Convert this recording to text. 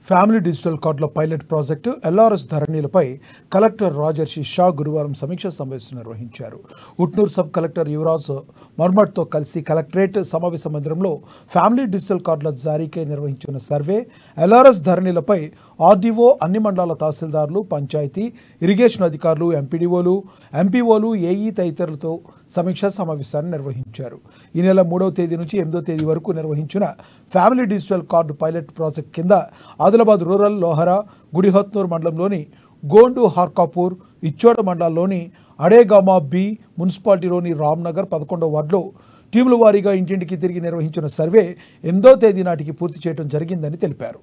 Family digital కార్డుల pilot project LRS ధరణిలపై collector Rajarshi Shah గురువారం సమీక్ష సమావేశం నిర్వహించారు. ఉట్నూరు సబ్ కలెక్టర్ యువరాజ్ మర్మట్తో కలిసి కలెక్టరేట్ సమావేశ మందిరంలో ఫ్యామిలీ డిజిటల్ కార్డుల జారీకై నిర్వహించిన సర్వే, ఎల్ఆర్ఎస్ ధరణిలపై ఆర్డీఓ, అన్ని మండలాల తహసీల్దార్లు, పంచాయతీ, ఇరిగేషన్ అధికారులు, ఎంపీడీఓలు, ఎంపీఓలు, ఏఈ తదితరులతో సమీక్షా సమావేశాన్ని నిర్వహించారు. ఈ నెల 3వ తేదీ నుంచి 8వ తేదీ వరకు నిర్వహించిన family digital card pilot project కింద ఆదిలాబాద్ రూరల్, లోహరా, గుడిహత్నూర్ మండలంలోని గోండు, హార్కాపూర్, ఇచ్చోడ మండలాల్లోని అడేగామా బి, మున్సిపాలిటీలోని రామ్నగర్ 11వ వార్డులో టీముల వారీగా ఇంటింటికి తిరిగి నిర్వహించిన సర్వే 8వ తేదీ నాటికి పూర్తి చేయడం జరిగిందని తెలిపారు.